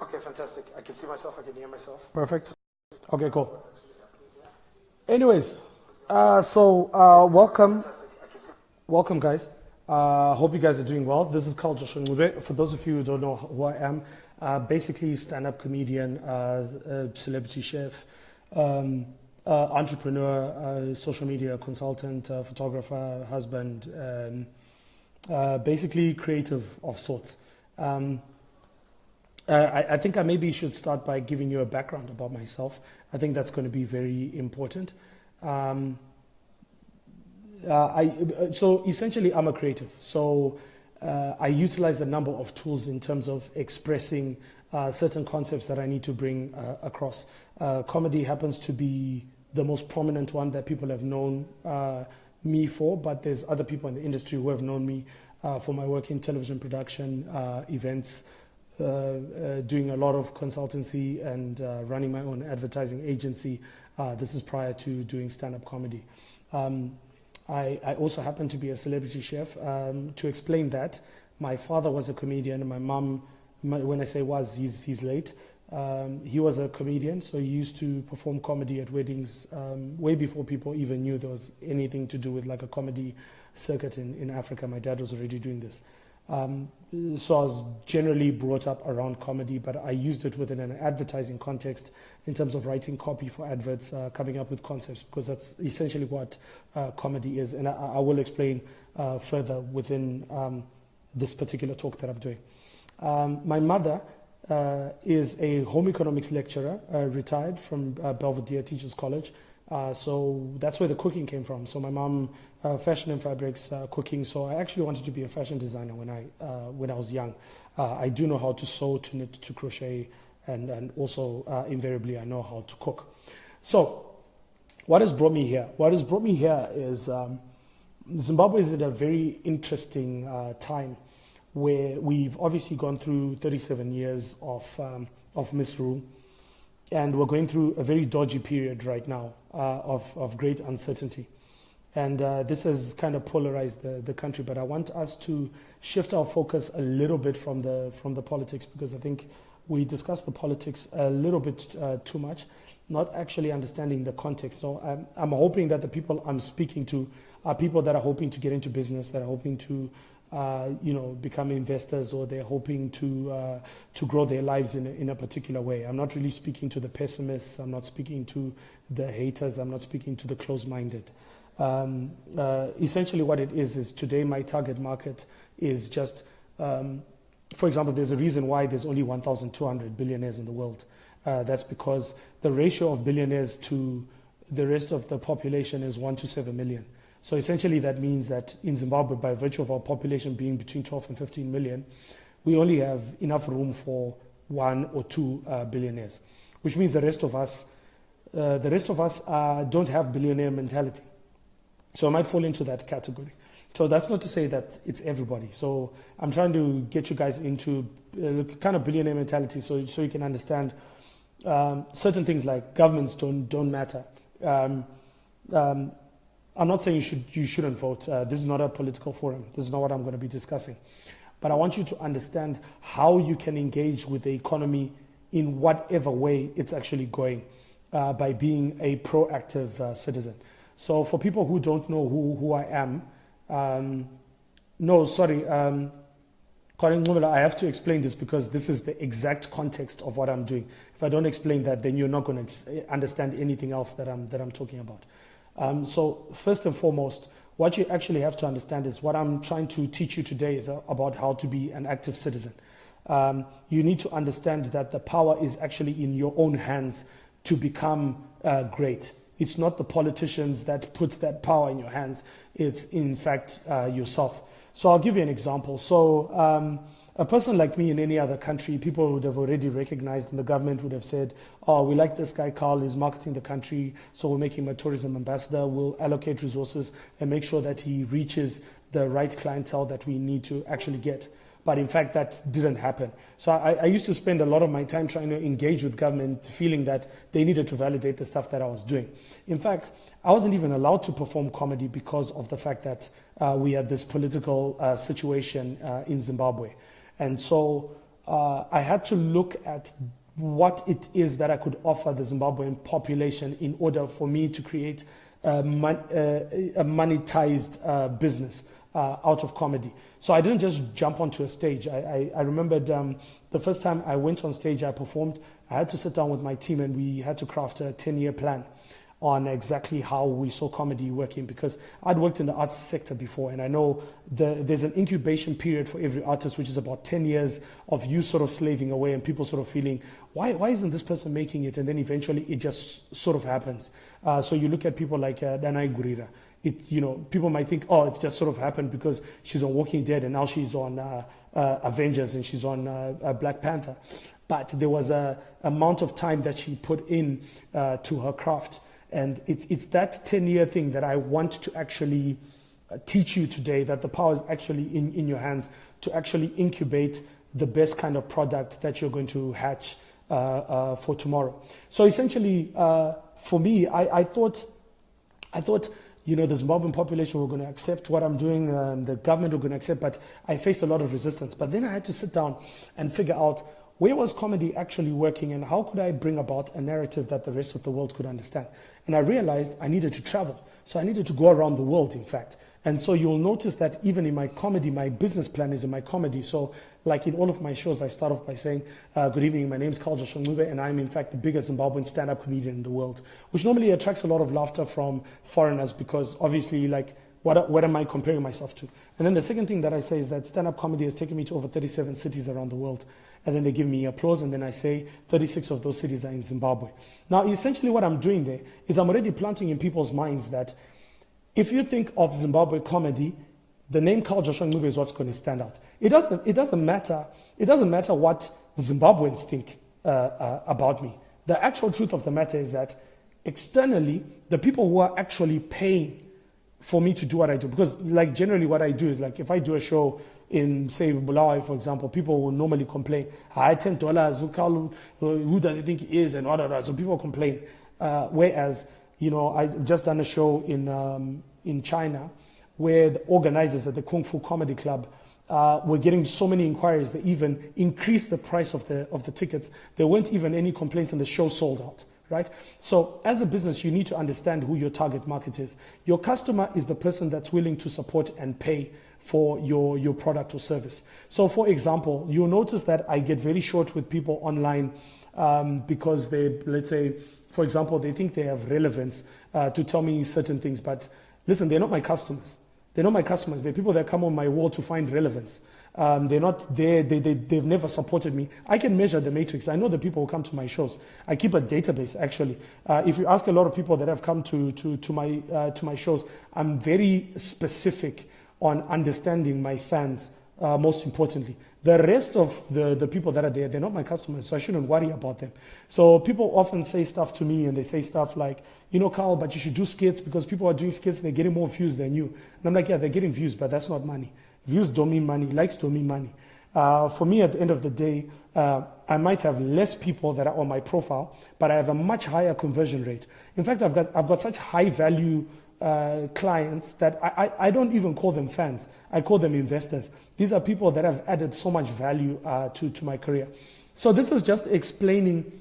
Okay, fantastic. I can see myself, I can hear myself. Perfect. Okay, cool. Anyways, welcome. Welcome, guys. Hope you guys are doing well. This is Carl Joshua Ncube. For those of you who don't know who I am, basically stand-up comedian, celebrity chef, entrepreneur, social media consultant, photographer, husband, basically creative of sorts. I think I maybe should start by giving you a background about myself. I think that's going to be very important. So essentially, I'm a creative. So I utilize a number of tools in terms of expressing certain concepts that I need to bring across. Comedy happens to be the most prominent one that people have known me for, but there's other people in the industry who have known me for my work in television production, events, doing a lot of consultancy and running my own advertising agency. This is prior to doing stand-up comedy. I also happen to be a celebrity chef. To explain that, my father was a comedian, and my mom, when I say was, he's late. He was a comedian, so he used to perform comedy at weddings way before people even knew there was anything to do with like a comedy circuit in Africa. My dad was already doing this. So I was generally brought up around comedy, but I used it within an advertising context in terms of writing copy for adverts, coming up with concepts, because that's essentially what comedy is. And I will explain further within this particular talk that I'm doing. My mother is a home economics lecturer, retired from Belvedere Teachers College. So that's where the cooking came from. So my mom, fashion and fabrics, cooking. So I actually wanted to be a fashion designer when I was young. I do know how to sew, to knit, to crochet, and also invariably I know how to cook. So what has brought me here? What has brought me here is Zimbabwe is at a very interesting time where we've obviously gone through 37 years of misrule. And we're going through a very dodgy period right now of great uncertainty. And this has kind of polarized the country. But I want us to shift our focus a little bit from the politics, because I think we discussed the politics a little bit too much, not actually understanding the context. So I'm hoping that the people I'm speaking to are people that are hoping to get into business, that are hoping to become investors, or they're hoping to grow their lives in a particular way. I'm not really speaking to the pessimists. I'm not speaking to the haters. I'm not speaking to the closed-minded. Essentially what it is today my target market is just, for example, there's a reason why there's only 1,200 billionaires in the world. That's because the ratio of billionaires to the rest of the population is 1 to 7 million. So essentially that means that in Zimbabwe, by virtue of our population being between 12 and 15 million, we only have enough room for 1 or 2 billionaires, which means the rest of us don't have billionaire mentality. So I might fall into that category. So that's not to say that it's everybody. So I'm trying to get you guys into kind of billionaire mentality, so you can understand certain things like governments don't matter. I'm not saying you shouldn't vote. This is not a political forum. This is not what I'm going to be discussing. But I want you to understand how you can engage with the economy in whatever way it's actually going by being a proactive citizen. So for people who don't know who I am, Colin Ngumela, I have to explain this because this is the exact context of what I'm doing. If I don't explain that, then you're not going to understand anything else that I'm talking about. So first and foremost, what you actually have to understand is what I'm trying to teach you today is about how to be an active citizen. You need to understand that the power is actually in your own hands to become great. It's not the politicians that put that power in your hands. It's in fact yourself. So I'll give you an example. So a person like me in any other country, people would have already recognized, and the government would have said, oh, we like this guy, Carl, he's marketing the country, so we'll make him a tourism ambassador. We'll allocate resources and make sure that he reaches the right clientele that we need to actually get. But in fact, that didn't happen. So I used to spend a lot of my time trying to engage with government, feeling that they needed to validate the stuff that I was doing. In fact, I wasn't even allowed to perform comedy because of the fact that we had this political situation in Zimbabwe. And so I had to look at what it is that I could offer the Zimbabwean population in order for me to create a monetized business out of comedy. So I didn't just jump onto a stage. I remembered the first time I went on stage, I performed, I had to sit down with my team and we had to craft a 10-year plan on exactly how we saw comedy working, because I'd worked in the arts sector before, and I know there's an incubation period for every artist, which is about 10 years of you sort of slaving away and people sort of feeling, why isn't this person making it? And then eventually it just sort of happens. So you look at people like Danai Gurira. People might think, oh, it's just sort of happened because she's on Walking Dead and now she's on Avengers and she's on Black Panther. But there was a amount of time that she put in to her craft. And it's that 10-year thing that I want to actually teach you today, that the power is actually in your hands to actually incubate the best kind of product that you're going to hatch for tomorrow. So essentially, for me, I thought, the Zimbabwean population were going to accept what I'm doing, the government were going to accept, but I faced a lot of resistance. But then I had to sit down and figure out, where was comedy actually working and how could I bring about a narrative that the rest of the world could understand? And I realized I needed to travel. So I needed to go around the world, in fact. And so you'll notice that even in my comedy, my business plan is in my comedy. So like in all of my shows, I start off by saying, good evening, my name is Ncube, and I'm in fact the biggest Zimbabwean stand-up comedian in the world, which normally attracts a lot of laughter from foreigners because obviously what am I comparing myself to? And then the second thing that I say is that stand-up comedy has taken me to over 37 cities around the world. And then they give me applause, and then I say 36 of those cities are in Zimbabwe. Now, essentially what I'm doing there is I'm already planting in people's minds that if you think of Zimbabwe comedy, the name Carl Joshua Ncube is what's going to stand out. It doesn't matter what Zimbabweans think about me. The actual truth of the matter is that externally, the people who are actually paying for me to do what I do, because like generally what I do is like if I do a show in, say, Bulawayo, for example, people will normally complain, $10, who does he think he is, and what. So people complain. Whereas, I've just done a show in China where the organizers at the Kung Fu Comedy Club were getting so many inquiries, they even increased the price of the tickets. There weren't even any complaints and the show sold out. Right? So as a business, you need to understand who your target market is. Your customer is the person that's willing to support and pay for your product or service. So for example, you'll notice that I get very short with people online because they, let's say, for example, they think they have relevance to tell me certain things. But listen, they're not my customers. They're not my customers. They're people that come on my wall to find relevance. They're not there. They've never supported me. I can measure the matrix. I know the people who come to my shows. I keep a database, actually. If you ask a lot of people that have come to my shows, I'm very specific on understanding my fans, most importantly. The rest of the people that are there, they're not my customers, so I shouldn't worry about them. So people often say stuff to me, and they say stuff like, Carl, but you should do skits because people are doing skits, they're getting more views than you. And I'm like, yeah, they're getting views, but that's not money. Views don't mean money, likes don't mean money. For me, at the end of the day, I might have less people that are on my profile, but I have a much higher conversion rate. In fact, I've got such high value clients that I don't even call them fans. I call them investors. These are people that have added so much value to my career. So this is just explaining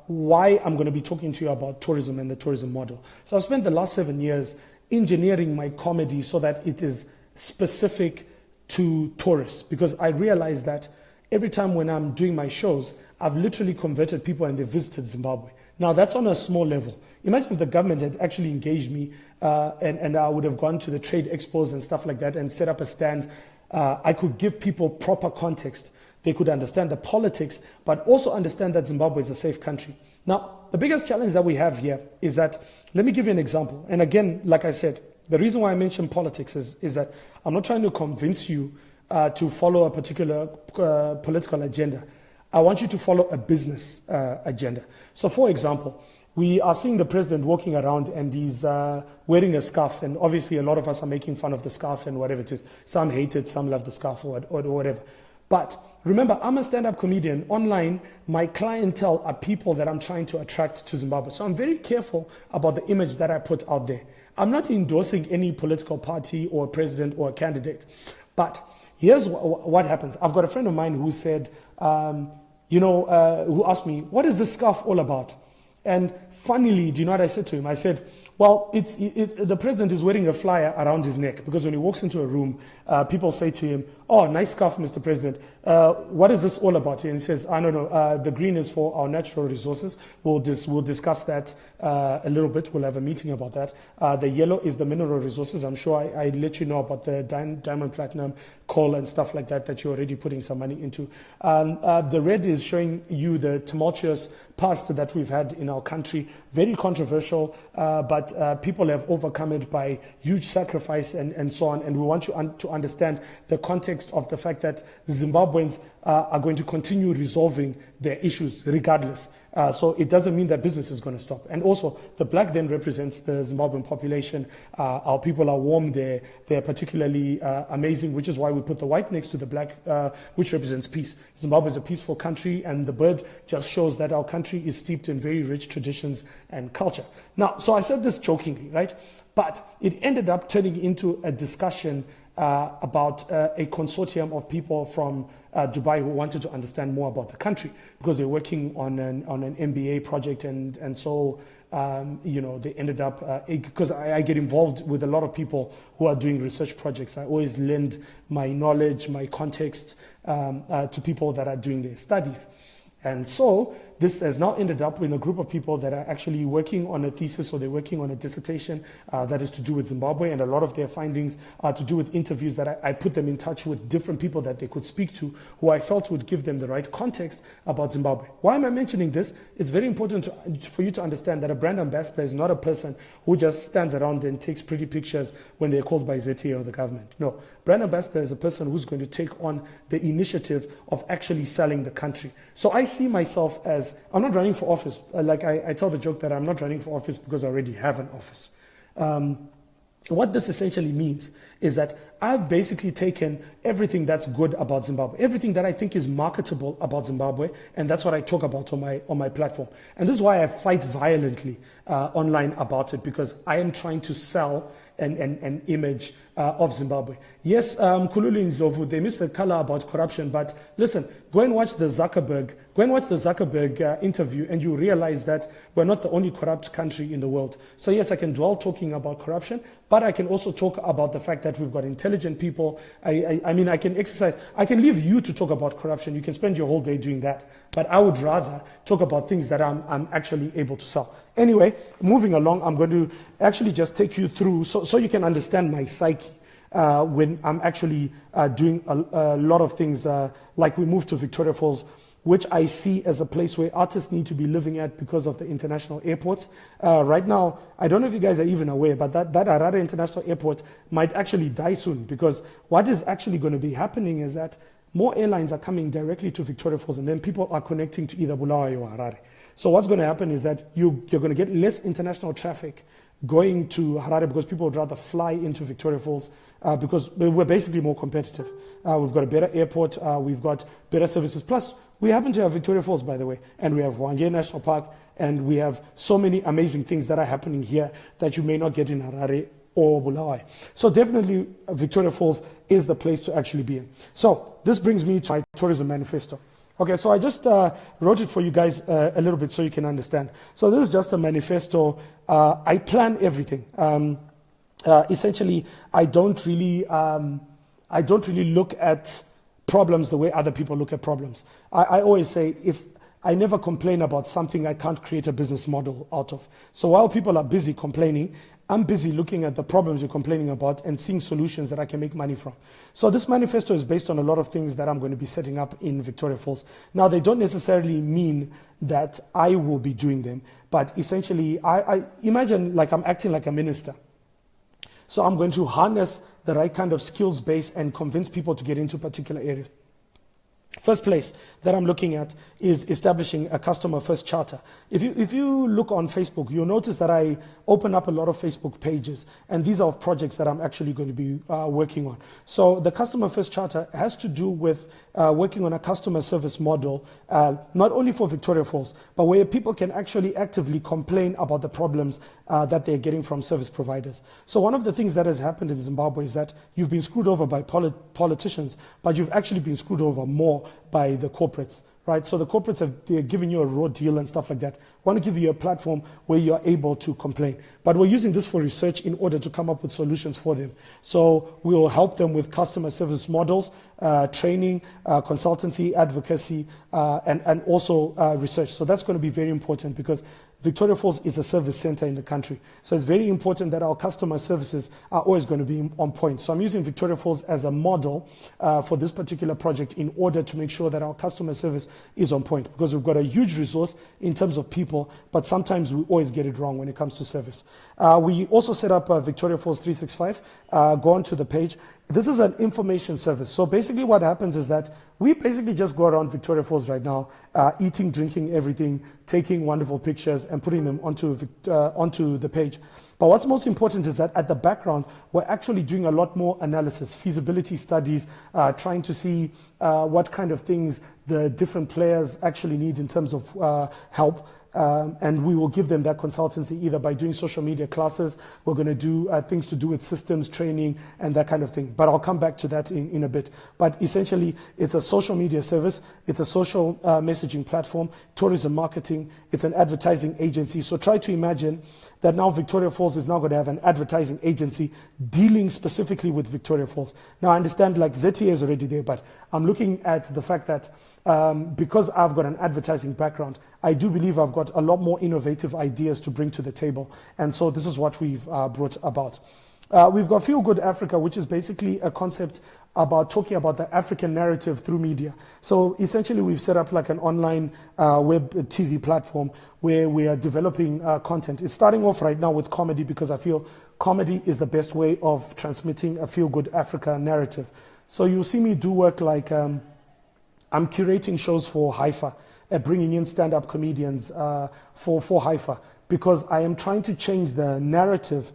why I'm going to be talking to you about tourism and the tourism model. So I've spent the last 7 years engineering my comedy so that it is specific to tourists, because I realized that every time when I'm doing my shows, I've literally converted people and they visited Zimbabwe. Now that's on a small level. Imagine if the government had actually engaged me and I would have gone to the trade expos and stuff like that and set up a stand. I could give people proper context. They could understand the politics, but also understand that Zimbabwe is a safe country. Now, the biggest challenge that we have here is that, let me give you an example. And again, like I said, the reason why I mention politics is that I'm not trying to convince you to follow a particular political agenda. I want you to follow a business agenda. So for example, we are seeing the president walking around and he's wearing a scarf, and obviously a lot of us are making fun of the scarf and whatever it is. Some hate it, some love the scarf or whatever. But remember, I'm a stand-up comedian. Online, my clientele are people that I'm trying to attract to Zimbabwe. So I'm very careful about the image that I put out there. I'm not endorsing any political party or president or candidate. But Here's what happens. I've got a friend of mine who said, who asked me, what is this scarf all about? And funnily, do you know what I said to him? I said, well, the president is wearing a flyer around his neck, because when he walks into a room, people say to him, oh, nice scarf, Mr. President. What is this all about? And he says, I don't know, the green is for our natural resources. We'll discuss that a little bit. We'll have a meeting about that. The yellow is the mineral resources. I'm sure I let you know about the diamond, platinum, coal and stuff like that you're already putting some money into. The red is showing you the tumultuous past that we've had in our country. Very controversial, but people have overcome it by huge sacrifice and so on. And we want you to understand the context of the fact that the Zimbabweans are going to continue resolving their issues regardless. So it doesn't mean that business is going to stop. And also, the black then represents the Zimbabwean population. Our people are warm. They're particularly amazing, which is why we put the white next to the black, which represents peace. Zimbabwe is a peaceful country, and the bird just shows that our country is steeped in very rich traditions and culture. Now, so I said this jokingly, right? But it ended up turning into a discussion about a consortium of people from Dubai who wanted to understand more about the country, because they're working on an MBA project, and so they ended up, because I get involved with a lot of people who are doing research projects. I always lend my knowledge, my context to people that are doing their studies. And so this has now ended up in a group of people that are actually working on a thesis, or they're working on a dissertation that is to do with Zimbabwe, and a lot of their findings are to do with interviews that I put them in touch with different people that they could speak to, who I felt would give them the right context about Zimbabwe. Why am I mentioning this? It's very important for you to understand that a brand ambassador is not a person who just stands around and takes pretty pictures when they're called by ZTA or the government. No, brand ambassador is a person who's going to take on the initiative of actually selling the country. So I see myself as, I'm not running for office. Like I tell the joke that I'm not running for office because I already have an office. What this essentially means is that I've basically taken everything that's good about Zimbabwe, everything that I think is marketable about Zimbabwe, and that's what I talk about on my platform. And this is why I fight violently online about it, because I am trying to sell an image of Zimbabwe. Yes, Kululi Ndlovu, they missed the color about corruption, but listen, go and watch the Zuckerberg interview, and you realize that we're not the only corrupt country in the world. So yes, I can dwell talking about corruption, but I can also talk about the fact that we've got intelligent people. I mean, I can leave you to talk about corruption. You can spend your whole day doing that, but I would rather talk about things that I'm actually able to sell. Anyway, moving along, I'm going to actually just take you through so you can understand my psyche when I'm actually doing a lot of things, like we moved to Victoria Falls, which I see as a place where artists need to be living at because of the international airports. Right now, I don't know if you guys are even aware, but that Harare International Airport might actually die soon, because what is actually going to be happening is that more airlines are coming directly to Victoria Falls, and then people are connecting to either Bulawayo or Harare. So what's going to happen is that you're going to get less international traffic going to Harare, because people would rather fly into Victoria Falls because we're basically more competitive. We've got a better airport, we've got better services. Plus, we happen to have Victoria Falls, by the way, and we have Hwange National Park, and we have so many amazing things that are happening here that you may not get in Harare or Bulawayo. So definitely Victoria Falls is the place to actually be in. So this brings me to my tourism manifesto. Okay, so I just wrote it for you guys a little bit so you can understand. So this is just a manifesto. I plan everything. Essentially, I don't really look at problems the way other people look at problems. I always say, if I never complain about something I can't create a business model out of. So while people are busy complaining, I'm busy looking at the problems you're complaining about and seeing solutions that I can make money from. So this manifesto is based on a lot of things that I'm going to be setting up in Victoria Falls. Now, they don't necessarily mean that I will be doing them, but essentially, I imagine like I'm acting like a minister. So I'm going to harness the right kind of skills base and convince people to get into particular areas. First place that I'm looking at is establishing a customer first charter. If you look on Facebook, you'll notice that I open up a lot of Facebook pages, and these are projects that I'm actually going to be working on. So the customer first charter has to do with working on a customer service model, not only for Victoria Falls, but where people can actually actively complain about the problems that they're getting from service providers. So one of the things that has happened in Zimbabwe is that you've been screwed over by politicians, but you've actually been screwed over more by the corporates, right? So the corporates they're giving you a raw deal and stuff like that. Want to give you a platform where you're able to complain. But we're using this for research in order to come up with solutions for them. So we will help them with customer service models, training, consultancy, advocacy, and also research. So that's going to be very important because Victoria Falls is a service center in the country. So it's very important that our customer services are always going to be on point. So I'm using Victoria Falls as a model for this particular project in order to make sure that our customer service is on point, because we've got a huge resource in terms of people, but sometimes we always get it wrong when it comes to service. We also set up Victoria Falls 365. Go on to the page. This is an information service. So basically what happens is that we basically just go around Victoria Falls right now, eating, drinking, everything, taking wonderful pictures and putting them onto the page. But what's most important is that at the background, we're actually doing a lot more analysis, feasibility studies, trying to see what kind of things the different players actually need in terms of help. And we will give them that consultancy either by doing social media classes. We're going to do things to do with systems training and that kind of thing. But I'll come back to that in a bit. But essentially, it's a social media service. It's a social messaging platform, tourism marketing. It's an advertising agency. So try to imagine that now Victoria Falls is now going to have an advertising agency dealing specifically with Victoria Falls. Now, I understand like ZTA is already there, but I'm looking at the fact that because I've got an advertising background, I do believe I've got a lot more innovative ideas to bring to the table. And so this is what we've brought about. We've got Feel Good Africa, which is basically a concept about talking about the African narrative through media. So essentially we've set up like an online web TV platform where we are developing content. It's starting off right now with comedy because I feel comedy is the best way of transmitting a Feel Good Africa narrative. So you'll see me do work like I'm curating shows for Haifa, bringing in stand-up comedians for Haifa, because I am trying to change the narrative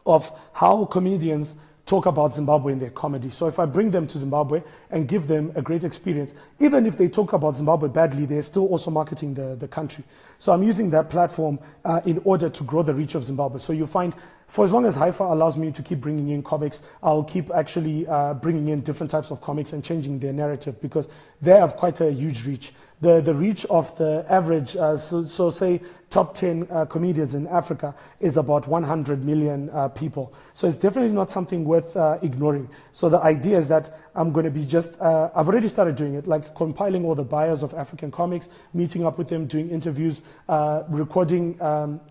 of how comedians talk about Zimbabwe in their comedy. So if I bring them to Zimbabwe and give them a great experience, even if they talk about Zimbabwe badly, they're still also marketing the country. So I'm using that platform in order to grow the reach of Zimbabwe. So you find, for as long as Haifa allows me to keep bringing in comics, I'll keep actually bringing in different types of comics and changing their narrative because they have quite a huge reach. The reach of the average, so say top 10 comedians in Africa is about 100 million people. So it's definitely not something worth ignoring. So the idea is that I'm going to be just, I've already started doing it, like compiling all the buyers of African comics, meeting up with them, doing interviews, recording,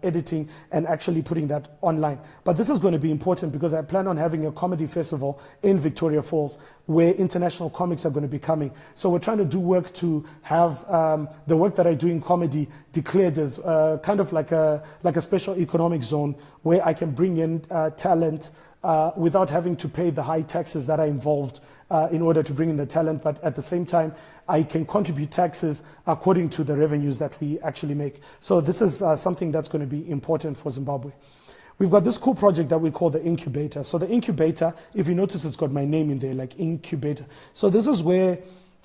editing, and actually putting that online. But this is going to be important because I plan on having a comedy festival in Victoria Falls where international comics are going to be coming. So we're trying to do work to have the work that I do in comedy declared as kind of like a special economic zone where I can bring in talent without having to pay the high taxes that are involved in order to bring in the talent. But at the same time, I can contribute taxes according to the revenues that we actually make. So this is something that's going to be important for Zimbabwe. We've got this cool project that we call the Incubator. So the Incubator, if you notice, it's got my name in there, like Incubator. So this is where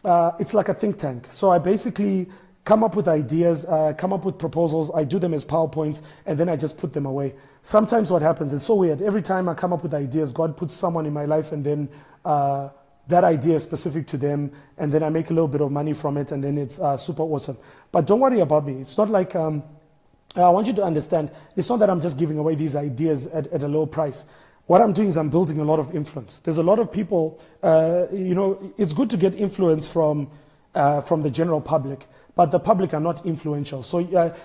it's like a think tank. So I basically come up with ideas, come up with proposals, I do them as PowerPoints, and then I just put them away. Sometimes what happens is so weird. Every time I come up with ideas, God puts someone in my life, and then that idea is specific to them, and then I make a little bit of money from it, and then it's super awesome. But don't worry about me. It's not like... I want you to understand, it's not that I'm just giving away these ideas at a low price. What I'm doing is I'm building a lot of influence. There's a lot of people, it's good to get influence from the general public, but the public are not influential. So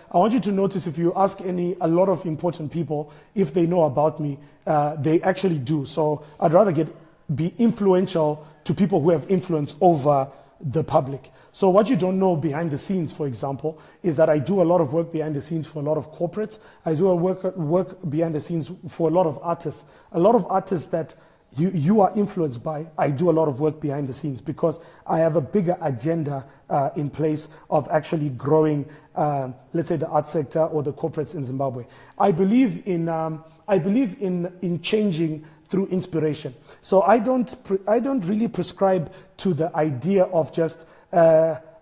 I want you to notice if you ask a lot of important people, if they know about me, they actually do. So I'd rather be influential to people who have influence over the public. So what you don't know behind the scenes, for example, is that I do a lot of work behind the scenes for a lot of corporates. I do a work behind the scenes for a lot of artists that you are influenced by, I do a lot of work behind the scenes because I have a bigger agenda in place of actually growing, let's say, the art sector or the corporates in Zimbabwe. I believe in changing through inspiration. So I don't really prescribe to the idea of just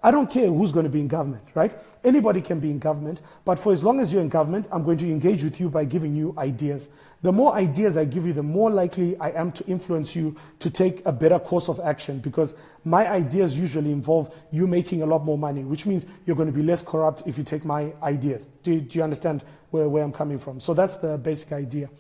I don't care who's going to be in government, right? Anybody can be in government, but for as long as you're in government, I'm going to engage with you by giving you ideas. The more ideas I give you, the more likely I am to influence you to take a better course of action, because my ideas usually involve you making a lot more money, which means you're going to be less corrupt if you take my ideas. Do you understand where I'm coming from? So that's the basic idea.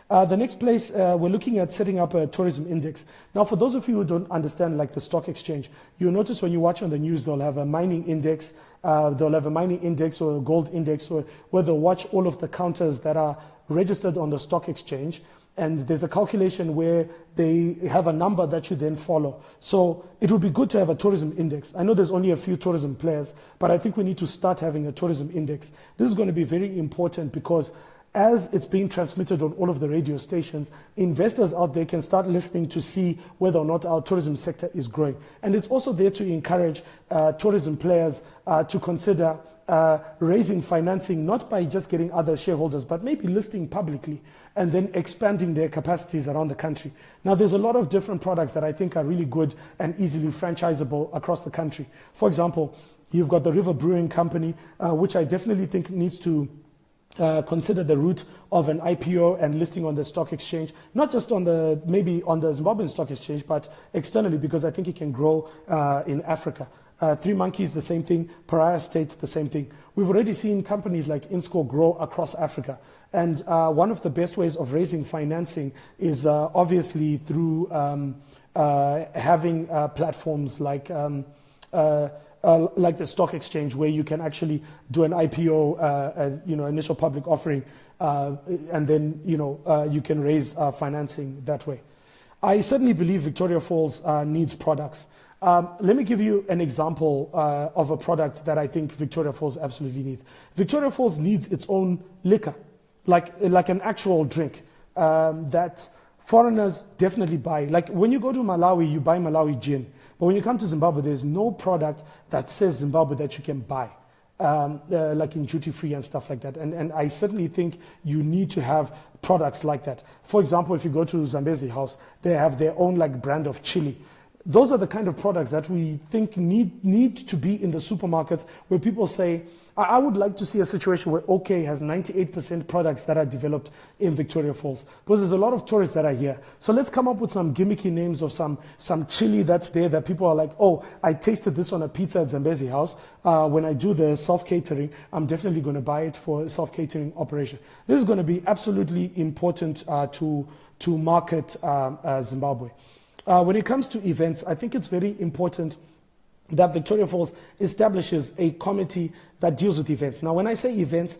The next place, we're looking at setting up a tourism index. Now, for those of you who don't understand, like the stock exchange, you'll notice when you watch on the news, they'll have a mining index, or a gold index, or where they'll watch all of the counters that are registered on the stock exchange. And there's a calculation where they have a number that you then follow. So it would be good to have a tourism index. I know there's only a few tourism players, but I think we need to start having a tourism index. This is going to be very important because as it's being transmitted on all of the radio stations, investors out there can start listening to see whether or not our tourism sector is growing. And it's also there to encourage tourism players to consider raising financing, not by just getting other shareholders, but maybe listing publicly and then expanding their capacities around the country. Now, there's a lot of different products that I think are really good and easily franchisable across the country. For example, you've got the River Brewing Company, which I definitely think needs to consider the route of an IPO and listing on the stock exchange, not just maybe on the Zimbabwean stock exchange, but externally, because I think it can grow in Africa. Three Monkeys, the same thing. Pariah State, the same thing. We've already seen companies like Ncube grow across Africa. And one of the best ways of raising financing is obviously through having platforms like the stock exchange, where you can actually do an IPO, initial public offering, and then you can raise financing that way. I certainly believe Victoria Falls needs products. Let me give you an example of a product that I think Victoria Falls absolutely needs. Victoria Falls needs its own liquor, like an actual drink that foreigners definitely buy. Like when you go to Malawi, you buy Malawi gin. But when you come to Zimbabwe, there's no product that says Zimbabwe that you can buy, like in duty free and stuff like that. And I certainly think you need to have products like that. For example, if you go to Zambezi House, they have their own brand of chili. Those are the kind of products that we think need to be in the supermarkets, where people say, I would like to see a situation where OK has 98% products that are developed in Victoria Falls, because there's a lot of tourists that are here. So let's come up with some gimmicky names of some chili that's there that people are like, oh, I tasted this on a pizza at Zambezi House. When I do the self-catering, I'm definitely going to buy it for a self-catering operation. This is going to be absolutely important to market Zimbabwe. When it comes to events, I think it's very important that Victoria Falls establishes a committee that deals with events. Now, when I say events,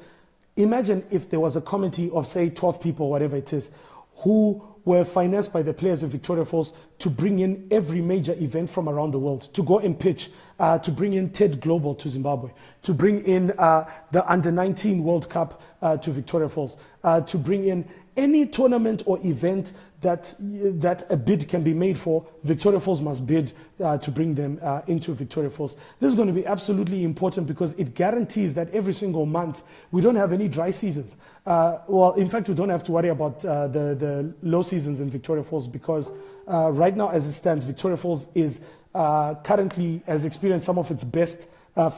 imagine if there was a committee of, say, 12 people, whatever it is, who were financed by the players in Victoria Falls to bring in every major event from around the world, to go and pitch, to bring in TED Global to Zimbabwe, to bring in the Under-19 World Cup to Victoria Falls, to bring in any tournament or event that a bid can be made for. Victoria Falls must bid to bring them into Victoria Falls. This is going to be absolutely important because it guarantees that every single month we don't have any dry seasons. In fact, we don't have to worry about the low seasons in Victoria Falls, because right now, as it stands, Victoria Falls is currently has experienced some of its best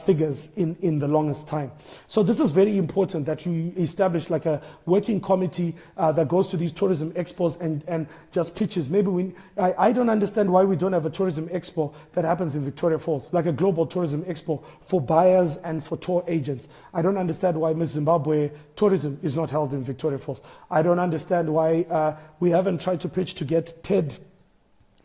figures in the longest time. So this is very important that you establish like a working committee that goes to these tourism expos and just pitches. Maybe I don't understand why we don't have a tourism expo that happens in Victoria Falls, like a global tourism expo for buyers and for tour agents. I don't understand why Miss Zimbabwe tourism is not held in Victoria Falls. I don't understand why we haven't tried to pitch to get TED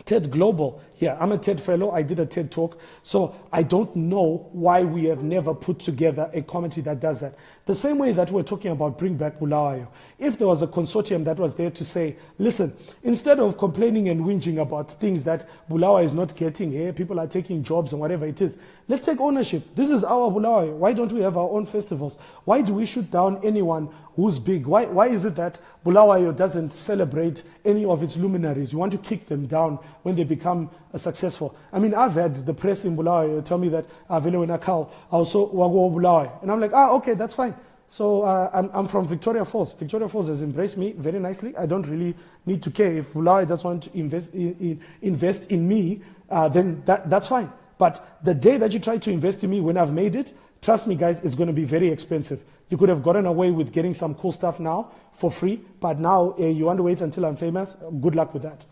TED Global. Yeah, I'm a TED fellow. I did a TED talk. So I don't know why we have never put together a committee that does that. The same way that we're talking about Bring Back Bulawayo. If there was a consortium that was there to say, listen, instead of complaining and whinging about things that Bulawayo is not getting here, people are taking jobs and whatever it is, let's take ownership. This is our Bulawayo. Why don't we have our own festivals? Why do we shoot down anyone who's big? Why is it that Bulawayo doesn't celebrate any of its luminaries? You want to kick them down when they become successful. I mean, I've had the press in Bulawayo tell me that Velo Nakal also Wago Bulawayo. And I'm like, okay, that's fine. So I'm from Victoria Falls. Victoria Falls has embraced me very nicely. I don't really need to care. If Bulawayo does want to invest in me, then that's fine. But the day that you try to invest in me when I've made it, trust me, guys, it's going to be very expensive. You could have gotten away with getting some cool stuff now for free, but now you want to wait until I'm famous. Good luck with that.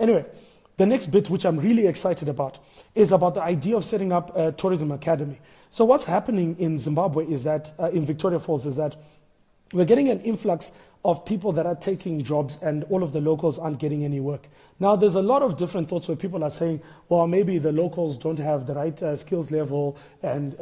Anyway, the next bit, which I'm really excited about, is about the idea of setting up a tourism academy. So what's happening in Zimbabwe is that, in Victoria Falls, is that we're getting an influx of people that are taking jobs and all of the locals aren't getting any work. Now, there's a lot of different thoughts where people are saying, well, maybe the locals don't have the right skills level and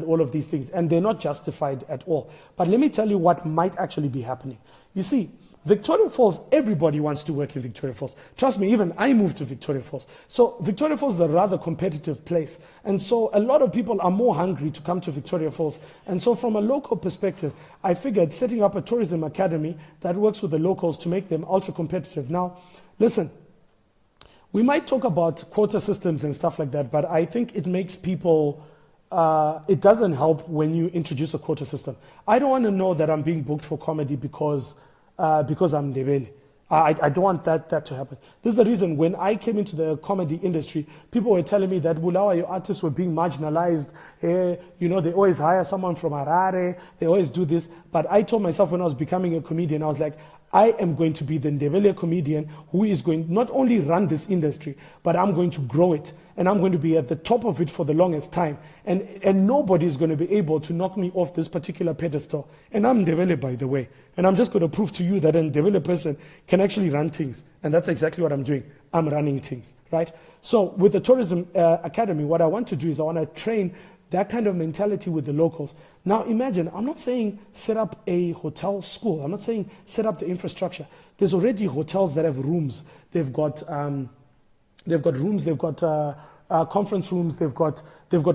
all of these things, and they're not justified at all. But let me tell you what might actually be happening. You see, Victoria Falls, everybody wants to work in Victoria Falls. Trust me, even I moved to Victoria Falls. So Victoria Falls is a rather competitive place. And so a lot of people are more hungry to come to Victoria Falls. And so from a local perspective, I figured setting up a tourism academy that works with the locals to make them ultra competitive. Now, listen, we might talk about quota systems and stuff like that, but I think it makes people, it doesn't help when you introduce a quota system. I don't want to know that I'm being booked for comedy because I'm Ndebele. I don't want that to happen. This is the reason when I came into the comedy industry, people were telling me that Bulawayo artists were being marginalized. You know, they always hire someone from Harare. They always do this. But I told myself when I was becoming a comedian, I was like, I am going to be the Ndebele comedian who is going not only run this industry, but I'm going to grow it. And I'm going to be at the top of it for the longest time. And nobody is going to be able to knock me off this particular pedestal. And I'm Ndebele, by the way. And I'm just going to prove to you that a Ndebele person can actually run things. And that's exactly what I'm doing. I'm running things, right? So with the Tourism Academy, what I want to do is I want to train that kind of mentality with the locals. Now imagine, I'm not saying set up a hotel school. I'm not saying set up the infrastructure. There's already hotels that have rooms. They've got rooms, they've got conference rooms, they've got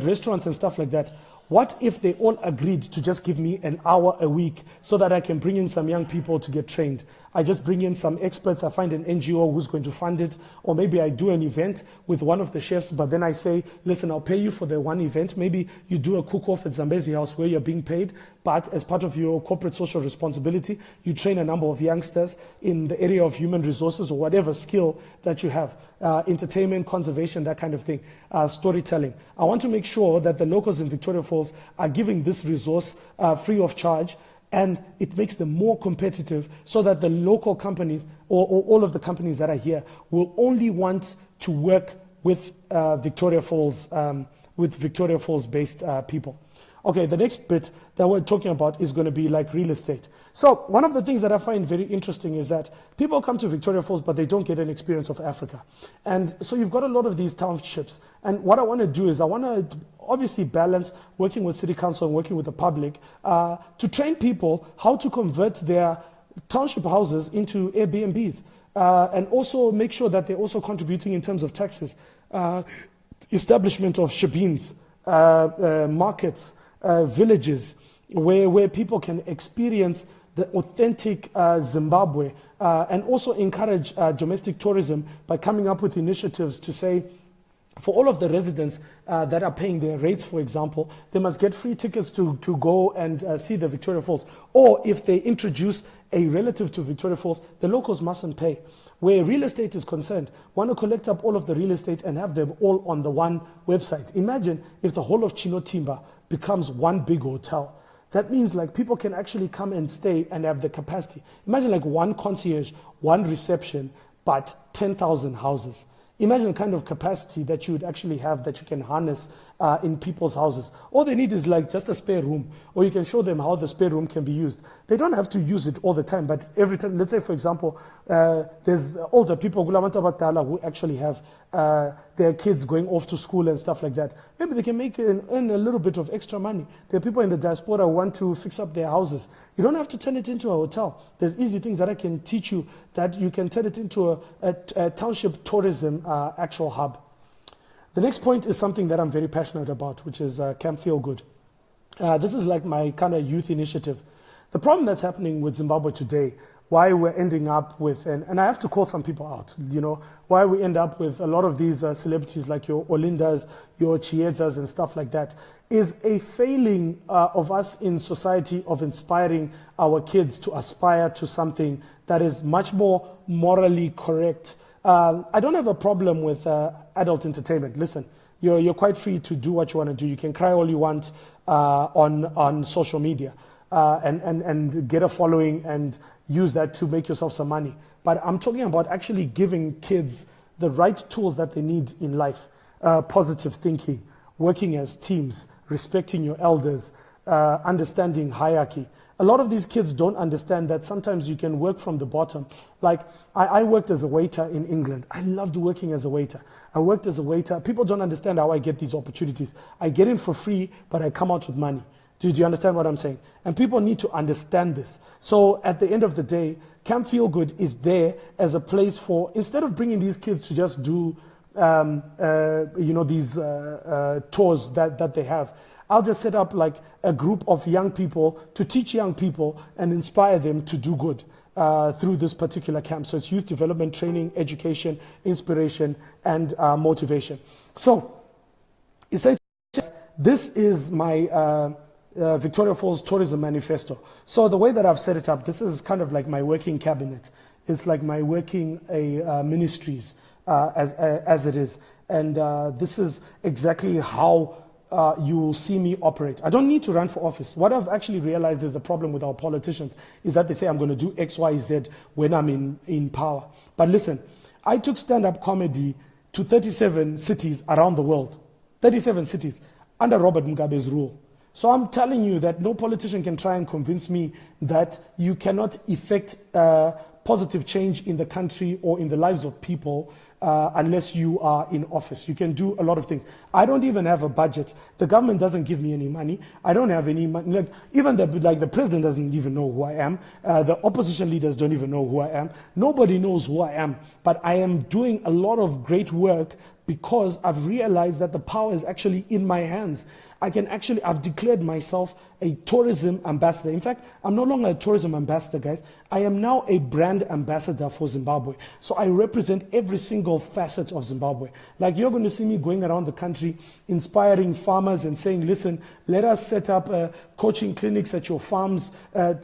restaurants and stuff like that. What if they all agreed to just give me an hour a week so that I can bring in some young people to get trained? I just bring in some experts, I find an NGO who's going to fund it, or maybe I do an event with one of the chefs, but then I say, listen, I'll pay you for the one event. Maybe you do a cook-off at Zambezi House where you're being paid, but as part of your corporate social responsibility, you train a number of youngsters in the area of human resources or whatever skill that you have, entertainment, conservation, that kind of thing, storytelling. I want to make sure that the locals in Victoria Falls are giving this resource free of charge, and it makes them more competitive so that the local companies or all of the companies that are here will only want to work with Victoria Falls based people. Okay, the next bit that we're talking about is going to be like real estate. So one of the things that I find very interesting is that people come to Victoria Falls, but they don't get an experience of Africa. And so you've got a lot of these townships. And what I want to do is I want to obviously balance working with city council and working with the public to train people how to convert their township houses into Airbnbs. And also make sure that they're also contributing in terms of taxes, establishment of shebeens, markets, villages where people can experience the authentic Zimbabwe, and also encourage domestic tourism by coming up with initiatives to say, for all of the residents that are paying their rates, for example, they must get free tickets to go and see the Victoria Falls. Or if they introduce a relative to Victoria Falls, the locals mustn't pay. Where real estate is concerned, want to collect up all of the real estate and have them all on the one website. Imagine if the whole of Chino Timber becomes one big hotel. That means like people can actually come and stay and have the capacity. Imagine like one concierge, one reception, but 10,000 houses. Imagine the kind of capacity that you would actually have that you can harness in people's houses. All they need is like just a spare room, or you can show them how the spare room can be used. They don't have to use it all the time, but every time, let's say for example, there's older people who actually have their kids going off to school and stuff like that. Maybe they can earn a little bit of extra money. There are people in the diaspora who want to fix up their houses. You don't have to turn it into a hotel. There's easy things that I can teach you that you can turn it into a township tourism actual hub. The next point is something that I'm very passionate about, which is Camp Feel Good. This is like my kind of youth initiative. The problem that's happening with Zimbabwe today, why we're ending up with, and I have to call some people out, why we end up with a lot of these celebrities like your Olindas, your Chiedzas and stuff like that, is a failing of us in society of inspiring our kids to aspire to something that is much more morally correct. I don't have a problem with adult entertainment. Listen, you're quite free to do what you want to do. You can cry all you want on social media and get a following and use that to make yourself some money. But I'm talking about actually giving kids the right tools that they need in life. Positive thinking, working as teams, respecting your elders, understanding hierarchy. A lot of these kids don't understand that sometimes you can work from the bottom. Like, I worked as a waiter in England. I loved working as a waiter. I worked as a waiter. People don't understand how I get these opportunities. I get in for free, but I come out with money. Do you understand what I'm saying? And people need to understand this. So at the end of the day, Camp Feel Good is there as a place for, instead of bringing these kids to just do these tours that they have, I'll just set up like a group of young people to teach young people and inspire them to do good through this particular camp. So it's youth development, training, education, inspiration, and motivation. So essentially, this is my Victoria Falls Tourism Manifesto. So the way that I've set it up, this is kind of like my working cabinet. It's like my working ministries as it is. And this is exactly how you will see me operate. I don't need to run for office. What I've actually realized is a problem with our politicians is that they say I'm going to do X, Y, Z when I'm in power. But listen, I took stand-up comedy to 37 cities around the world. 37 cities under Robert Mugabe's rule. So I'm telling you that no politician can try and convince me that you cannot effect positive change in the country or in the lives of people unless you are in office. You can do a lot of things. I don't even have a budget. The government doesn't give me any money. I don't have any money. Like, even the president doesn't even know who I am. The opposition leaders don't even know who I am. Nobody knows who I am. But I am doing a lot of great work because I've realized that the power is actually in my hands. I've declared myself a tourism ambassador. In fact, I'm no longer a tourism ambassador, guys. I am now a brand ambassador for Zimbabwe. So I represent every single facet of Zimbabwe. Like, you're going to see me going around the country, inspiring farmers and saying, listen, let us set up coaching clinics at your farms,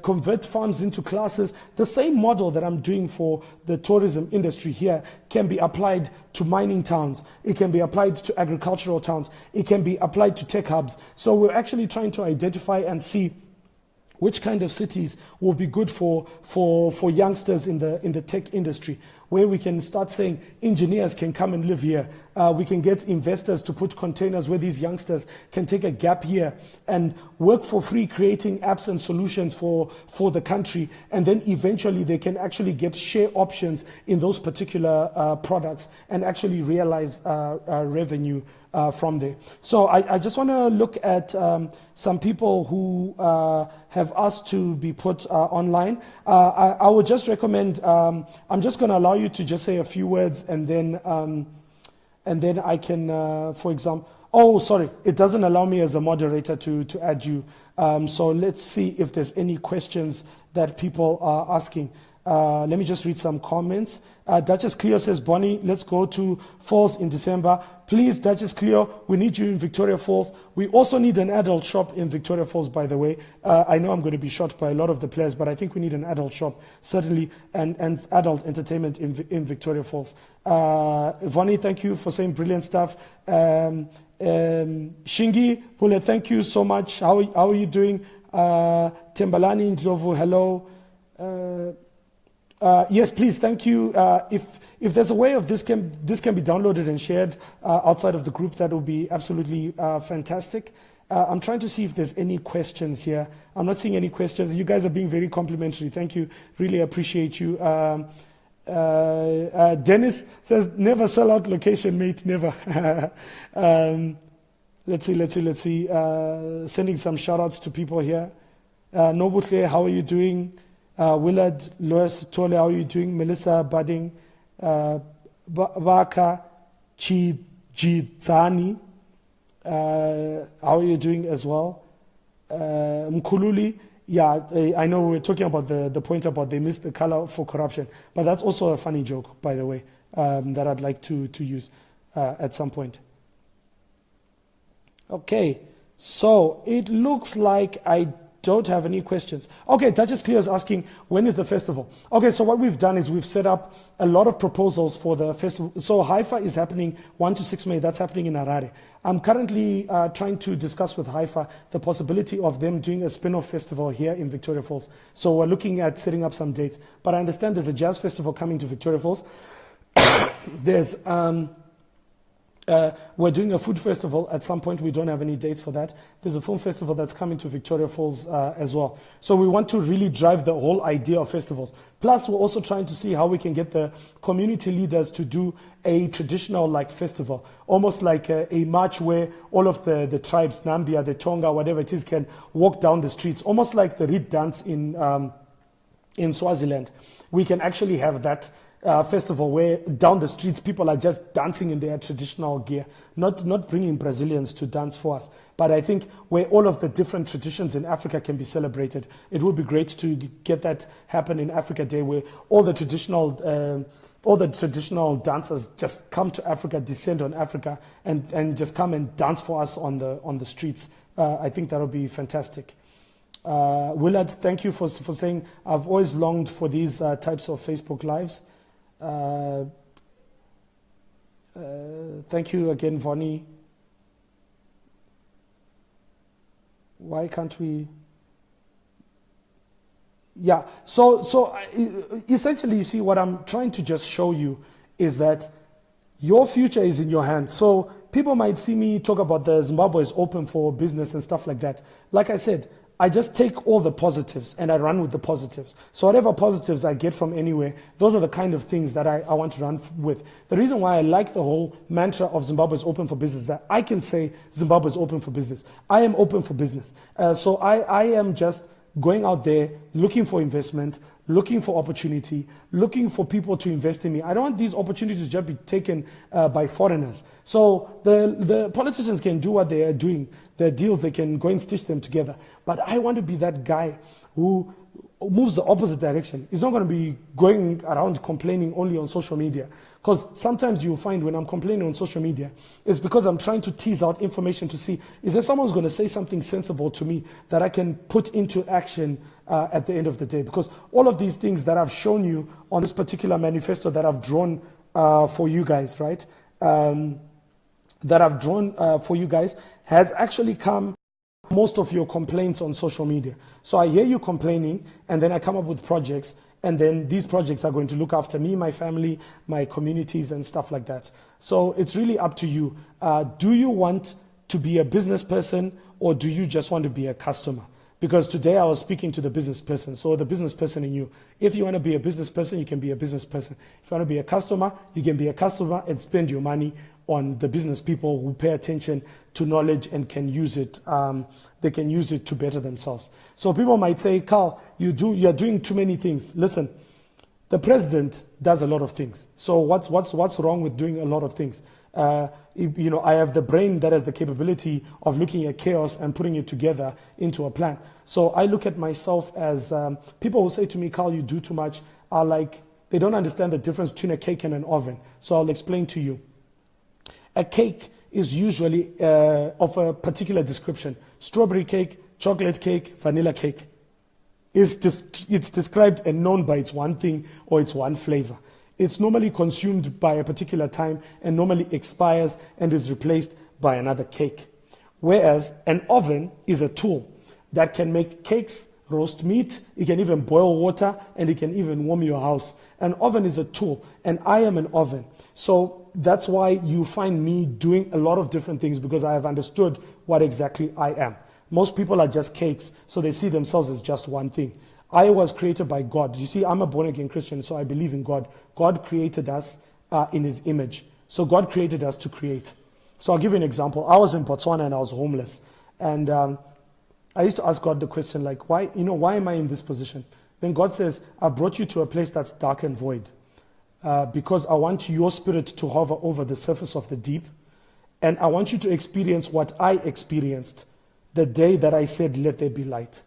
convert farms into classes. The same model that I'm doing for the tourism industry here can be applied to mining towns. It can be applied to agricultural towns. It can be applied to tech hubs. So we're actually trying to identify and see which kind of cities will be good for youngsters in the tech industry, where we can start saying engineers can come and live here. We can get investors to put containers where these youngsters can take a gap year and work for free, creating apps and solutions for the country. And then eventually they can actually get share options in those particular products and actually realize revenue from there. So I just want to look at some people who have asked to be put online. I would just recommend, I'm just going to allow you to just say a few words and then I can, for example, oh, sorry, it doesn't allow me as a moderator to add you. So let's see if there's any questions that people are asking. Let me just read some comments. Duchess Cleo says, Bonnie, let's go to Falls in December. Please, Duchess Cleo, we need you in Victoria Falls. We also need an adult shop in Victoria Falls, by the way. I know I'm going to be shot by a lot of the players, but I think we need an adult shop, certainly, and adult entertainment in Victoria Falls. Vonnie, thank you for saying brilliant stuff. Shingi, Pule, thank you so much. How are you doing? Tembalani Ndlovu, hello. Yes, please, thank you. If there's a way of this can be downloaded and shared outside of the group, that would be absolutely fantastic. I'm trying to see if there's any questions here. I'm not seeing any questions. You guys are being very complimentary. Thank you. Really appreciate you. Dennis says, never sell out location, mate, never. Let's see. Sending some shout outs to people here. Nobutle, how are you doing? Willard, Lois, Tole, how are you doing? Melissa, Budding, Vaka, Chijizani, how are you doing as well? Mkululi, yeah, I know we're talking about the point about they missed the color for corruption, but that's also a funny joke, by the way, that I'd like to use at some point. Okay, so it looks like I don't have any questions. Okay, Duchess Cleo is asking, when is the festival? Okay, so what we've done is we've set up a lot of proposals for the festival. So Haifa is happening 1 to 6 May. That's happening in Harare. I'm currently trying to discuss with Haifa the possibility of them doing a spin-off festival here in Victoria Falls. So we're looking at setting up some dates. But I understand there's a jazz festival coming to Victoria Falls. There's... we're doing a food festival at some point. We don't have any dates for that. There's a film festival that's coming to Victoria Falls as well. So we want to really drive the whole idea of festivals. Plus, we're also trying to see how we can get the community leaders to do a traditional like festival, almost like a march where all of the tribes, Nambia, the Tonga, whatever it is, can walk down the streets, almost like the Reed dance in Swaziland. We can actually have that festival where down the streets people are just dancing in their traditional gear, not bringing Brazilians to dance for us, but I think where all of the different traditions in Africa can be celebrated. It would be great to get that happen in Africa Day, where all the traditional dancers just come to Africa, descend on Africa, and just come and dance for us on the streets. I think that would be fantastic. Willard, thank you for saying I've always longed for these types of Facebook Lives. Thank you again, Vonnie. Why can't we? Yeah, so essentially, you see, what I'm trying to just show you is that your future is in your hands. So people might see me talk about the Zimbabwe is open for business and stuff like that. Like I said, I just take all the positives and I run with the positives. So whatever positives I get from anywhere, those are the kind of things that I want to run with. The reason why I like the whole mantra of Zimbabwe is open for business is that I can say Zimbabwe is open for business. I am open for business. So I am just going out there looking for investment, looking for opportunity, looking for people to invest in me. I don't want these opportunities to just be taken by foreigners. So the politicians can do what they are doing, the deals, they can go and stitch them together. But I want to be that guy who moves the opposite direction. He's not going to be going around complaining only on social media. Because sometimes you'll find when I'm complaining on social media, it's because I'm trying to tease out information to see, is there someone who's going to say something sensible to me that I can put into action at the end of the day? Because all of these things that I've shown you on this particular manifesto that I've drawn for you guys, right? That I've drawn for you guys has actually come most of your complaints on social media. So I hear you complaining, and then I come up with projects, and then these projects are going to look after me, my family, my communities, and stuff like that. So it's really up to you. Do you want to be a business person, or do you just want to be a customer? Because today I was speaking to the business person, so the business person in you. If you want to be a business person, you can be a business person. If you want to be a customer, you can be a customer and spend your money on the business people who pay attention to knowledge and can use it. They can use it to better themselves. So people might say, Carl, you're doing too many things. Listen, the president does a lot of things. So what's wrong with doing a lot of things? I have the brain that has the capability of looking at chaos and putting it together into a plan. So I look at myself as people who say to me, Carl, you do too much, are like, they don't understand the difference between a cake and an oven. So I'll explain to you. A cake is usually of a particular description. Strawberry cake, chocolate cake, vanilla cake. It's described and known by its one thing or its one flavor. It's normally consumed by a particular time and normally expires and is replaced by another cake. Whereas an oven is a tool that can make cakes, roast meat, it can even boil water, and it can even warm your house. An oven is a tool, and I am an oven. So that's why you find me doing a lot of different things, because I have understood what exactly I am. Most people are just cakes, so they see themselves as just one thing. I was created by God. You see, I'm a born-again Christian, so I believe in God. God created us in his image. So God created us to create. So I'll give you an example. I was in Botswana and I was homeless. And I used to ask God the question, like, why am I in this position? Then God says, I've brought you to a place that's dark and void. Because I want your spirit to hover over the surface of the deep. And I want you to experience what I experienced the day that I said, let there be light.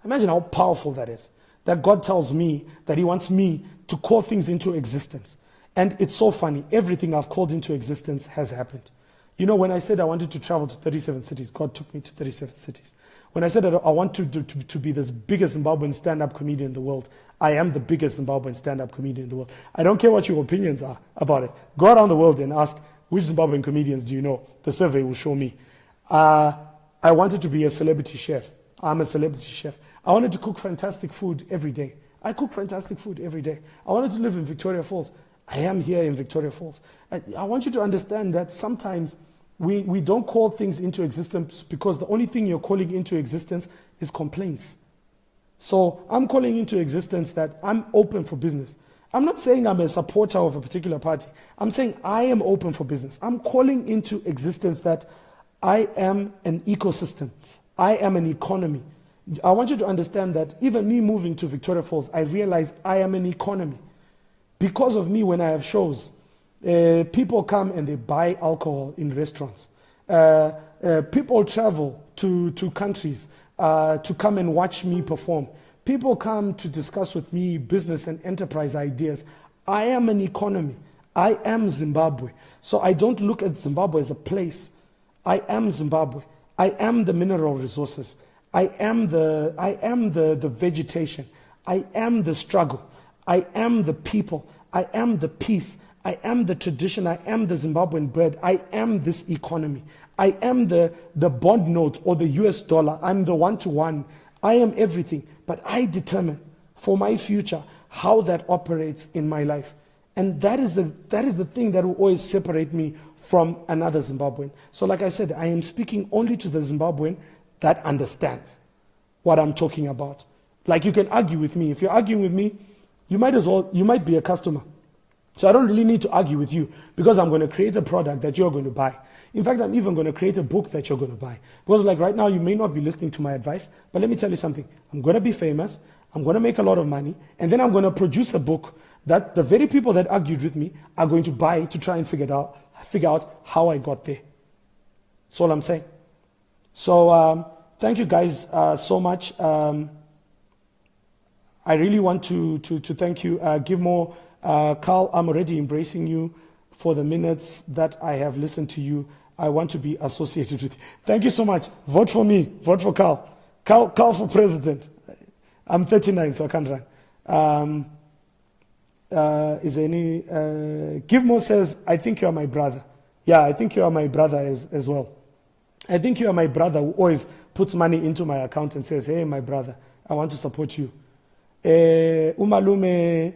Imagine how powerful that is. That God tells me that he wants me to call things into existence. And it's so funny. Everything I've called into existence has happened. You know, when I said I wanted to travel to 37 cities, God took me to 37 cities. When I said that I want to be the biggest Zimbabwean stand-up comedian in the world, I am the biggest Zimbabwean stand-up comedian in the world. I don't care what your opinions are about it. Go around the world and ask, which Zimbabwean comedians do you know? The survey will show me. I wanted to be a celebrity chef. I'm a celebrity chef. I wanted to cook fantastic food every day. I cook fantastic food every day. I wanted to live in Victoria Falls. I am here in Victoria Falls. I want you to understand that sometimes we don't call things into existence because the only thing you're calling into existence is complaints. So I'm calling into existence that I'm open for business. I'm not saying I'm a supporter of a particular party. I'm saying I am open for business. I'm calling into existence that I am an ecosystem. I am an economy. I want you to understand that even me moving to Victoria Falls, I realize I am an economy. Because of me, when I have shows, people come and they buy alcohol in restaurants. People travel to countries to come and watch me perform. People come to discuss with me business and enterprise ideas. I am an economy. I am Zimbabwe. So I don't look at Zimbabwe as a place. I am Zimbabwe. I am the mineral resources. I am the vegetation. I am the struggle. I am the people. I am the peace. I am the tradition. I am the Zimbabwean bird. I am this economy. I am the bond note or the US dollar. I'm the one-to-one. I am everything. But I determine for my future how that operates in my life. And that is the thing that will always separate me from another Zimbabwean. So like I said, I am speaking only to the Zimbabwean that understands what I'm talking about. Like, you can argue with me. If you're arguing with me, you might be a customer. So I don't really need to argue with you because I'm going to create a product that you're going to buy. In fact, I'm even going to create a book that you're going to buy. Because like right now, you may not be listening to my advice, but let me tell you something. I'm going to be famous. I'm going to make a lot of money. And then I'm going to produce a book that the very people that argued with me are going to buy to try and figure out how I got there. That's all I'm saying. So thank you guys so much. I really want to thank you. Give more. Carl, I'm already embracing you for the minutes that I have listened to you. I want to be associated with you. Thank you so much. Vote for me. Vote for Carl. Carl for president. I'm 39, so I can't run. Is there any... Give More says, I think you are my brother. Yeah, I think you are my brother as well. I think you are my brother who always puts money into my account and says, hey, my brother, I want to support you. Umalume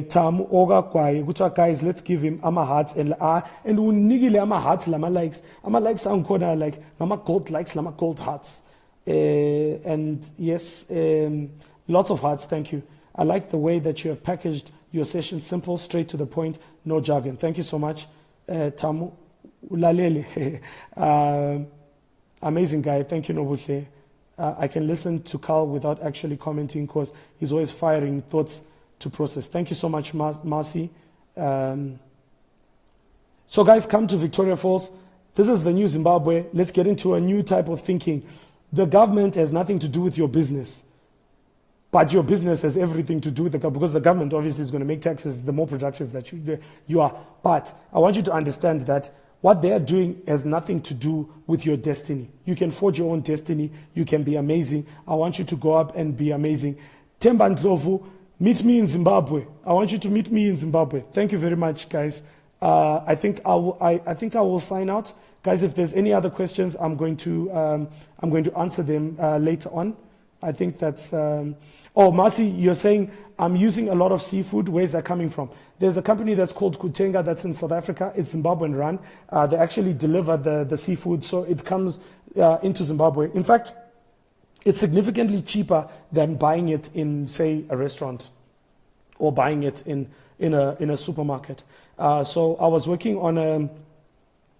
Tamu Oga Kwai, Gucha guys, let's give him ama hearts and unigile ama hearts lama likes. Ama likes sound corner like Mama Gold likes Lama Gold hearts. And yes, lots of hearts, thank you. I like the way that you have packaged your session, simple, straight to the point, no jargon. Thank you so much, Tamu. Ulalele. Amazing guy. Thank you, Nobuhle. I can listen to Carl without actually commenting because he's always firing thoughts to process. Thank you so much, Marcy. So guys, come to Victoria Falls. This is the new Zimbabwe. Let's get into a new type of thinking. The government has nothing to do with your business. But your business has everything to do with the government, because the government obviously is going to make taxes the more productive that you are. But I want you to understand that what they are doing has nothing to do with your destiny. You can forge your own destiny. You can be amazing. I want you to go up and be amazing. Temba Ndlovu, meet me in Zimbabwe. I want you to meet me in Zimbabwe. Thank you very much, guys. I think I will sign out. Guys, if there's any other questions, I'm going to answer them later on. I think that's. Oh, Marcy, you're saying I'm using a lot of seafood. Where's that coming from? There's a company that's called Kutenga that's in South Africa. It's Zimbabwean run. They actually deliver the seafood, so it comes into Zimbabwe. In fact, it's significantly cheaper than buying it in, say, a restaurant or buying it in a supermarket. So I was working on a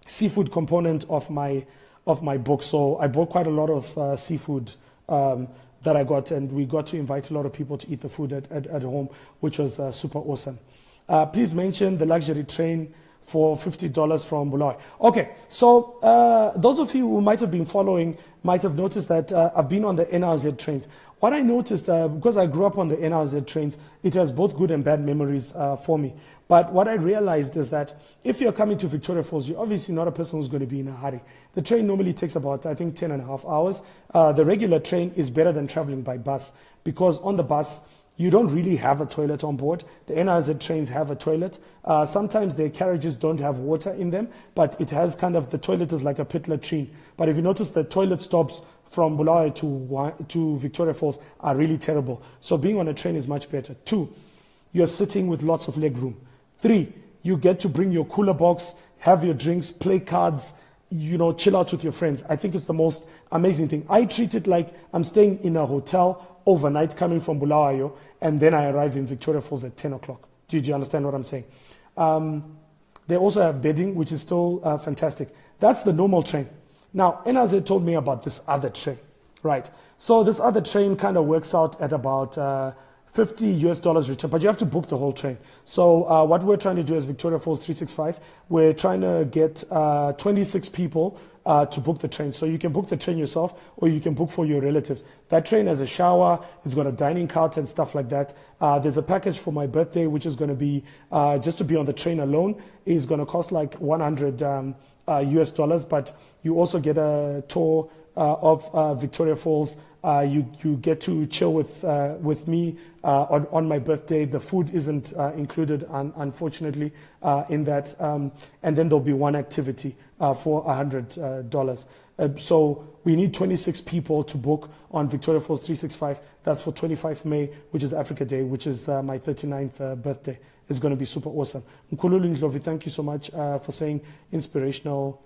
seafood component of my book. So I bought quite a lot of seafood that I got, and we got to invite a lot of people to eat the food at home, which was super awesome. Please mention the luxury train for $50 from Bulawayo. Okay, so those of you who might have been following might have noticed that I've been on the NRZ trains. What I noticed, because I grew up on the NRZ trains, it has both good and bad memories for me. But what I realized is that if you're coming to Victoria Falls, you're obviously not a person who's going to be in a hurry. The train normally takes about, I think, 10 and a half hours. The regular train is better than traveling by bus, because on the bus, you don't really have a toilet on board. The NRZ trains have a toilet. Sometimes their carriages don't have water in them, but it has kind of, the toilet is like a pit latrine. But if you notice, the toilet stops from Bulawayo to Victoria Falls are really terrible. So being on a train is much better. 2, you're sitting with lots of leg room. 3, you get to bring your cooler box, have your drinks, play cards, chill out with your friends. I think it's the most amazing thing. I treat it like I'm staying in a hotel overnight coming from Bulawayo, and then I arrive in Victoria Falls at 10 o'clock. Do you understand what I'm saying? They also have bedding, which is still fantastic. That's the normal train. Now, NRZ told me about this other train, right? So this other train kind of works out at about $50 return, but you have to book the whole train. So what we're trying to do as Victoria Falls 365, we're trying to get 26 people to book the train. So you can book the train yourself, or you can book for your relatives. That train has a shower, it's got a dining cart and stuff like that. There's a package for my birthday, which is going to be, just to be on the train alone, is going to cost like $100 US, but you also get a tour of Victoria Falls. You get to chill with me on my birthday. The food isn't included, unfortunately, in that. And then there'll be one activity for $100. So we need 26 people to book on Victoria Falls 365. That's for 25 May, which is Africa Day, which is my 39th birthday. It's going to be super awesome. Nkululu Ndlovu, thank you so much for saying inspirational,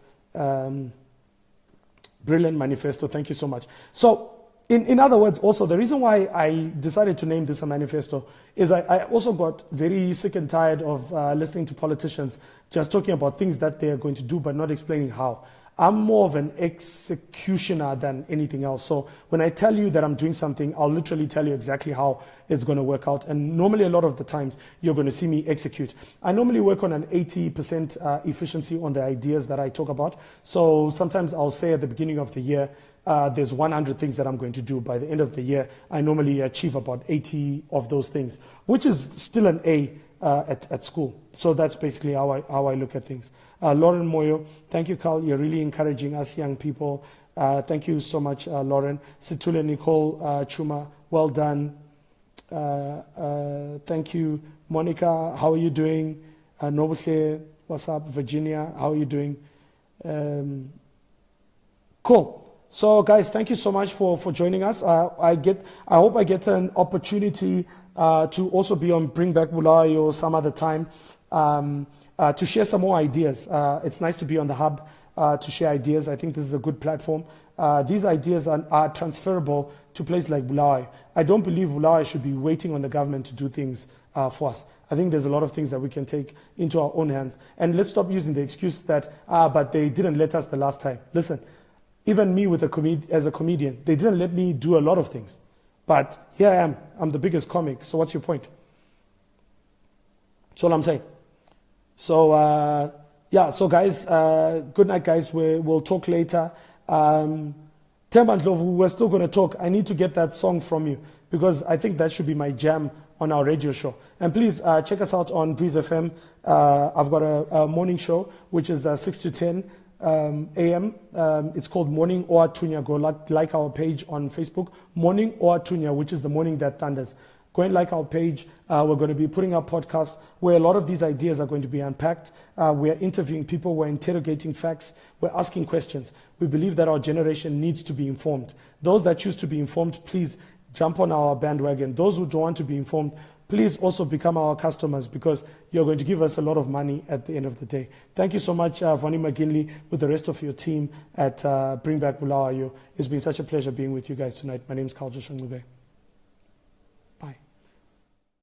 brilliant manifesto. Thank you so much. So, in other words, also, the reason why I decided to name this a manifesto is I also got very sick and tired of listening to politicians just talking about things that they are going to do but not explaining how. I'm more of an executioner than anything else. So when I tell you that I'm doing something, I'll literally tell you exactly how it's going to work out. And normally a lot of the times you're going to see me execute. I normally work on an 80% efficiency on the ideas that I talk about. So sometimes I'll say at the beginning of the year, there's 100 things that I'm going to do. By the end of the year, I normally achieve about 80 of those things, which is still an A at school. So that's basically how I look at things. Lauren Moyo, thank you, Carl. You're really encouraging us young people. Thank you so much, Lauren. Situle Nicole Chuma, well done. Thank you. Monica, how are you doing? Nobuhle, what's up? Virginia, how are you doing? Cool. So, guys, thank you so much for joining us. I hope I get an opportunity to also be on Bring Back Bulawayo some other time to share some more ideas. It's nice to be on the hub to share ideas. I think this is a good platform. These ideas are transferable to places like Bulawayo. I don't believe Bulawayo should be waiting on the government to do things for us. I think there's a lot of things that we can take into our own hands. And let's stop using the excuse that, but they didn't let us the last time. Listen. Even me as a comedian, they didn't let me do a lot of things. But here I am. I'm the biggest comic. So what's your point? That's all I'm saying. So, so guys, good night, guys. We'll talk later. Themba Ndlovu, we're still going to talk. I need to get that song from you because I think that should be my jam on our radio show. And please check us out on Breeze FM. I've got a morning show, which is 6 to 10. AM. It's called Morning or Tunya. Go like our page on Facebook, Morning or Tunya, which is the morning that thunders. Go and like our page. We're going to be putting up podcasts where a lot of these ideas are going to be unpacked. We're interviewing people. We're interrogating facts. We're asking questions. We believe that our generation needs to be informed. Those that choose to be informed, please jump on our bandwagon. Those who don't want to be informed, please also become our customers, because you're going to give us a lot of money at the end of the day. Thank you so much, Vonnie McGinley, with the rest of your team at Bring Back Bulawayo. It's been such a pleasure being with you guys tonight. My name is Ncube.